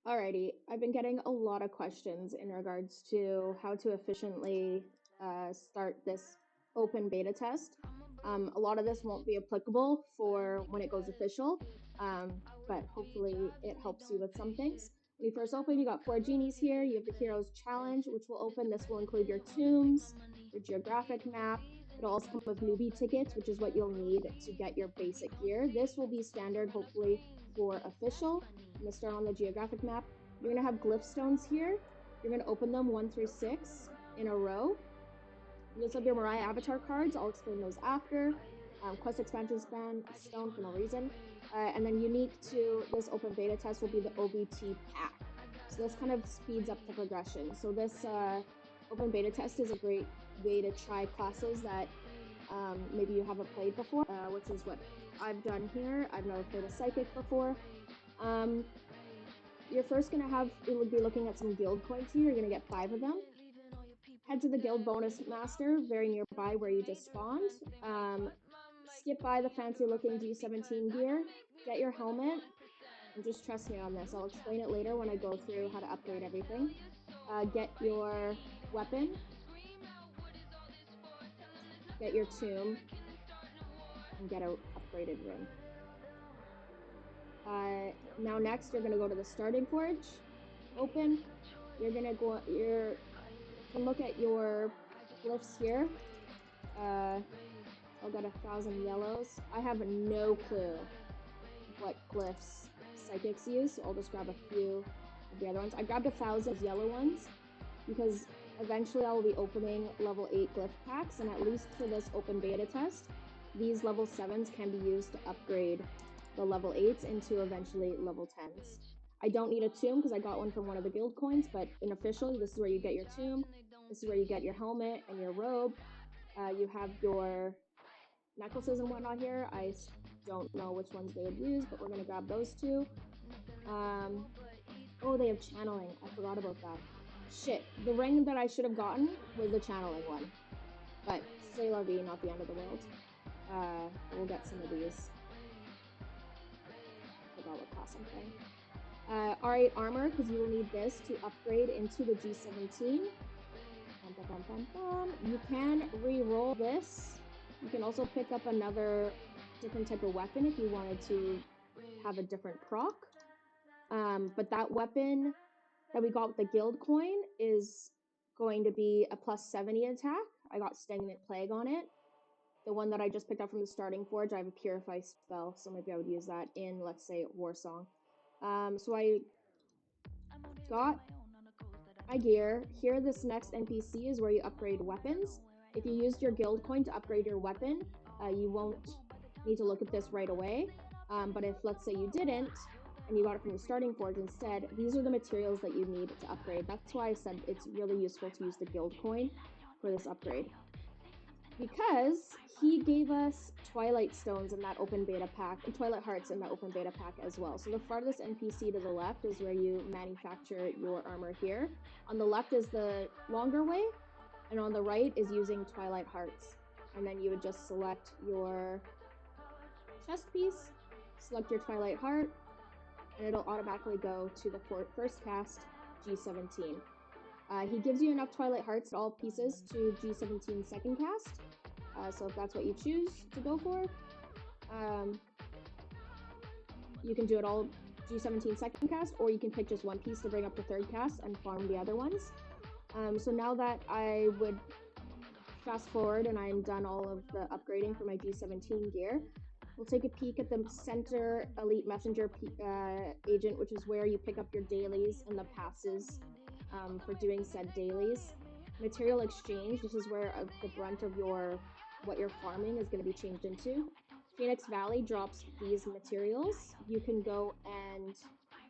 Alrighty, I've been getting a lot of questions in regards to how to efficiently start this open beta test. A lot of this won't be applicable for when it goes official, but hopefully it helps you with some things. When you first open, you got 4 genies here. You have the Heroes Challenge, which will open. This will include your tombs, your geographic map. It'll also come with newbie tickets, which is what you'll need to get your basic gear. This will be standard, hopefully, for official. I'm going to start on the geographic map. You're going to have glyph stones here. You're going to open them 1 through 6 in a row. You also have your Mariah avatar cards. I'll explain those after. Quest expansion stone for no reason. And then unique to this open beta test will be the OBT pack. So this kind of speeds up the progression. So this open beta test is a great way to try classes that maybe you haven't played before, which is what I've done here. I've never played a psychic before. You're first going to be looking at some guild coins here. You're going to get 5 of them. Head to the guild bonus master, very nearby where you just spawned. Skip by the fancy looking G17 gear. Get your helmet. And just trust me on this. I'll explain it later when I go through how to upgrade everything. Get your weapon. Get your tomb. And get an upgraded ring. Now next, you're going to go to the starting forge. Open. You're going to look at your glyphs here. I've got 1,000 yellows. I have no clue what glyphs psychics use, so I'll just grab a few of the other ones. I grabbed 1,000 yellow ones because eventually I'll be opening level 8 glyph packs, and at least for this open beta test, these level 7s can be used to upgrade the level 8s into eventually level 10s. I don't need a tomb because I got one from one of the guild coins, but in official, this is where you get your tomb. This is where you get your helmet and your robe. You have your necklaces and whatnot here. I don't know which ones they would use, but we're going to grab those 2. Oh, they have channeling. I forgot about that. Shit, the ring that I should have gotten was the channeling one. But c'est la vie, not the end of the world. We'll get some of these. I forgot what class I'm playing. R8 armor, because you will need this to upgrade into the G17. You can re-roll this. You can also pick up another different type of weapon if you wanted to have a different proc. But that weapon that we got with the guild coin is going to be a plus 70 attack. I got Stagnant Plague on it. The one that I just picked up from the starting forge, I have a Purify spell, so maybe I would use that in, let's say, War Song. So I got my gear. Here, this next NPC is where you upgrade weapons. If you used your guild coin to upgrade your weapon, you won't need to look at this right away. But if, let's say, you didn't, and you got it from the starting forge instead, these are the materials that you need to upgrade. That's why I said it's really useful to use the guild coin for this upgrade. Because he gave us Twilight Stones in that open beta pack, and Twilight Hearts in that open beta pack as well. So the farthest NPC to the left is where you manufacture your armor here. On the left is the longer way, and on the right is using Twilight Hearts. And then you would just select your chest piece, select your Twilight Heart, and it'll automatically go to the first cast, G17. He gives you enough Twilight Hearts at all pieces to G17 second cast. So if that's what you choose to go for, you can do it all G17 second cast, or you can pick just one piece to bring up to third cast and farm the other ones. So now that I would fast forward and I'm done all of the upgrading for my G17 gear, we'll take a peek at the center elite messenger agent, which is where you pick up your dailies and the passes for doing said dailies. Material exchange, this is where the brunt of what you're farming is going to be changed into. Phoenix Valley drops these materials. You can go and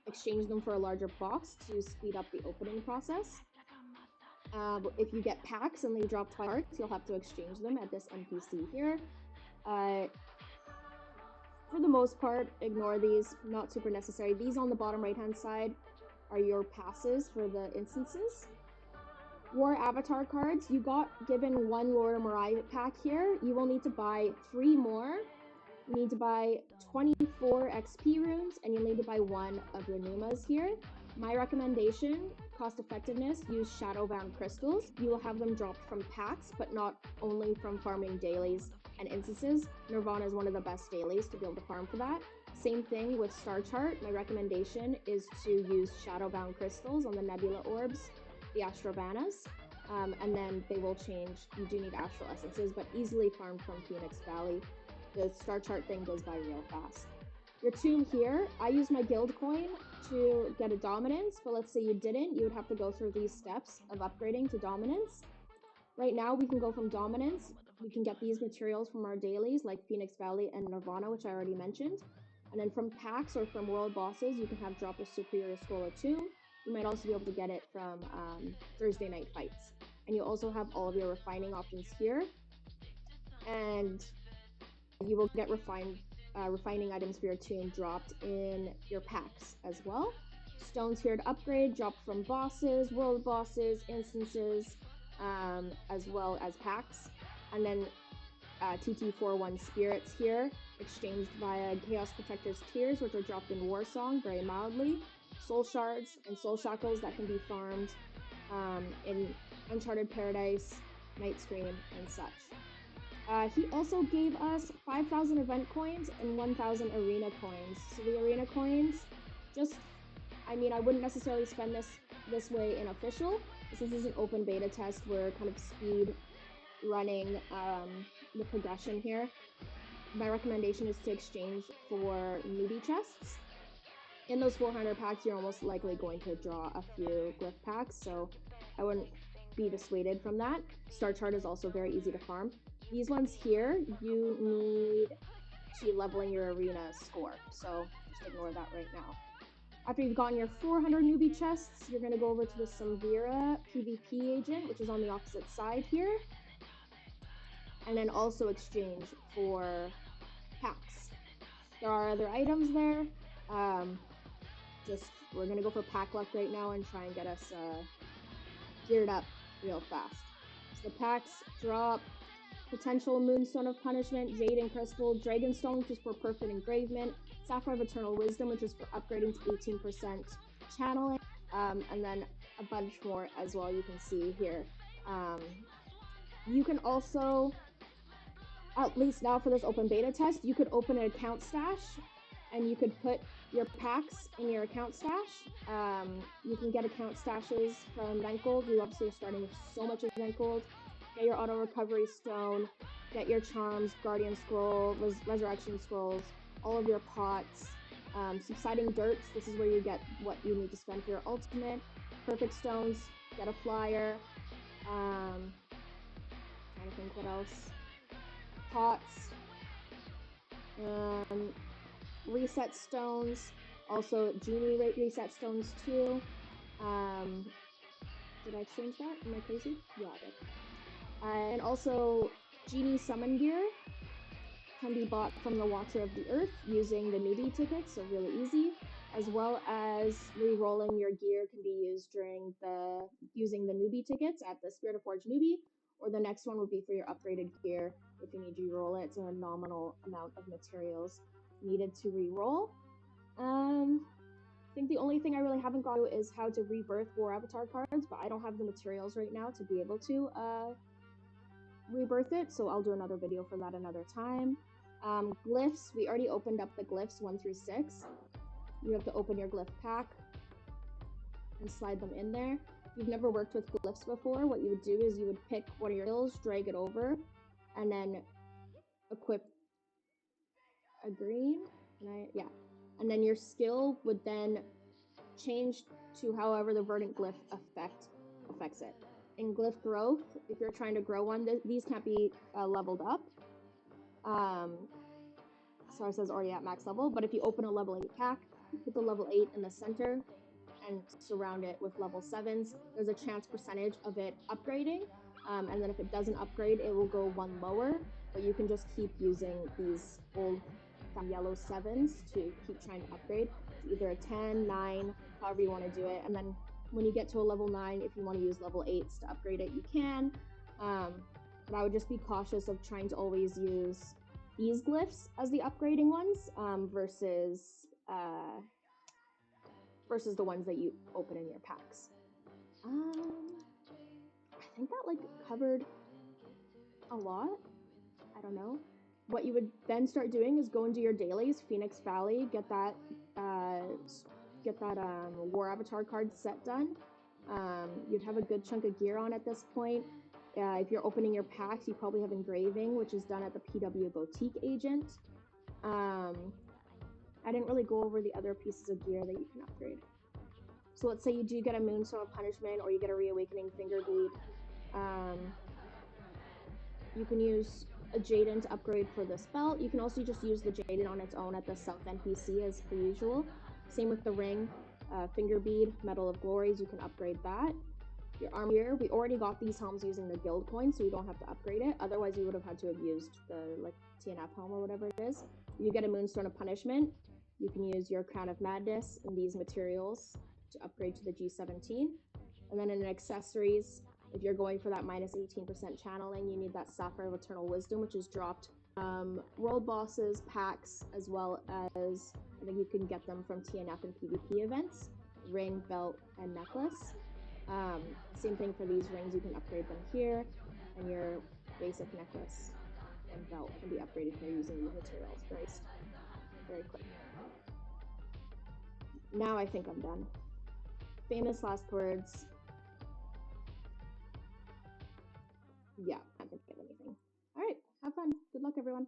exchange them for a larger box to speed up the opening process. If you get packs and they drop Twilight Hearts, you'll have to exchange them at this NPC here. For the most part, ignore these, not super necessary. These on the bottom right hand side are your passes for the instances. War avatar cards, you got given 1 Lord Mariah pack here. You will need to buy 3 more. You need to buy 24 XP runes, and you'll need to buy 1 of your Numas here. My recommendation, cost effectiveness, use shadowbound crystals. You will have them dropped from packs, but not only from farming dailies and instances. Nirvana is one of the best dailies to be able to farm for that. Same thing with Star Chart. My recommendation is to use shadowbound crystals on the nebula orbs, the Astrovanas, and then they will change. You do need astral essences, but easily farmed from Phoenix Valley. The Star Chart thing goes by real fast. Your tomb here, I use my guild coin to get a dominance, but let's say you didn't, you would have to go through these steps of upgrading to dominance. Right now we can go from dominance, we can get these materials from our dailies like Phoenix Valley and Nirvana, which I already mentioned. And then from packs or from world bosses, you can have drop a superior scroll or tomb. You might also be able to get it from Thursday night fights. And you also have all of your refining options here. And you will get refining items for your tomb dropped in your packs as well. Stones here to upgrade, dropped from bosses, world bosses, instances, as well as packs. And then TT41 spirits here, exchanged via Chaos Protector's Tears, which are dropped in Warsong very mildly. Soul shards and soul shackles that can be farmed in Uncharted Paradise, Night Scream, and such. He also gave us 5,000 event coins and 1,000 arena coins. So the arena coins, I wouldn't necessarily spend this way in official. Since this is an open beta test, we're kind of speed running the progression here. My recommendation is to exchange for newbie chests. In those 400 packs, you're almost likely going to draw a few glyph packs, so I wouldn't be dissuaded from that. Star Chart is also very easy to farm. These ones here, you need to level in your arena score, so just ignore that right now. After you've gotten your 400 newbie chests, you're going to go over to the Samvira PvP agent, which is on the opposite side here, and then also exchange for packs. There are other items there. We're going to go for pack luck right now and try and get us geared up real fast. So the packs drop Potential Moonstone of Punishment, Jade and Crystal, Dragonstone, which is for perfect engravement, Sapphire of Eternal Wisdom, which is for upgrading to 18% channeling, and then a bunch more as well you can see here. You can also, at least now for this open beta test, you could open an account stash and you could put your packs in your account stash. You can get account stashes from event gold. You obviously are starting with so much event gold. Get your auto recovery stone, get your charms, guardian scroll, resurrection scrolls, all of your pots, subsiding dirts. This is where you get what you need to spend for your ultimate. Perfect stones, get a flyer. Trying to think what else. Pots, reset stones, also genie reset stones too. Did I change that? Am I crazy? Yeah, I did. And also, Genie Summon Gear can be bought from the Watcher of the Earth using the newbie tickets, so really easy, as well as re-rolling your gear can be used during using the newbie tickets at the Spirit of Forge newbie, or the next one would be for your upgraded gear if you need to re-roll it. It's a nominal amount of materials needed to re-roll. I think the only thing I really haven't got to is how to rebirth War Avatar cards, but I don't have the materials right now to be able to rebirth it, so I'll do another video for that another time. Glyphs, we already opened up the glyphs 1 through 6. You have to open your glyph pack and slide them in there. If you've never worked with glyphs before, what you would do is you would pick one of your skills, drag it over, and then equip a green. And then your skill would then change to however the verdant glyph affects it. In glyph growth, if you're trying to grow one, these can't be leveled up. So it says already at max level, but if you open a level 8 pack, put the level 8 in the center and surround it with level 7s, there's a chance percentage of it upgrading. And then if it doesn't upgrade, it will go one lower, but you can just keep using these old yellow 7s to keep trying to upgrade. It's either a 10, 9, however you want to do it. And then when you get to a level 9, if you want to use level 8s to upgrade it, you can. But I would just be cautious of trying to always use these glyphs as the upgrading ones versus versus the ones that you open in your packs. I think that like covered a lot. I don't know. What you would then start doing is go into your dailies, Phoenix Valley, get that War Avatar card set done. You'd have a good chunk of gear on at this point. If you're opening your packs, you probably have engraving, which is done at the PW Boutique agent. I didn't really go over the other pieces of gear that you can upgrade. So let's say you do get a Moonstone of Punishment or you get a Reawakening Finger Bead. You can use a Jaden to upgrade for this belt. You can also just use the Jaden on its own at the South NPC as per usual. Same with the ring, Finger Bead, Medal of Glories, you can upgrade that. Your armor gear, we already got these helms using the guild coin, so we don't have to upgrade it. Otherwise, you would have had to have used the TNF helm or whatever it is. You get a Moonstone of Punishment. You can use your Crown of Madness and these materials to upgrade to the G17. And then in accessories, if you're going for that minus 18% channeling, you need that Sapphire of Eternal Wisdom, which is dropped world bosses, packs, as well as I think you can get them from TNF and PvP events, ring, belt, and necklace. Same thing for these rings, you can upgrade them here, and your basic necklace and belt can be upgraded here using these materials. Very quick. Now I think I'm done. Famous last words. Yeah, I can't think of anything. All right, have fun. Good luck, everyone.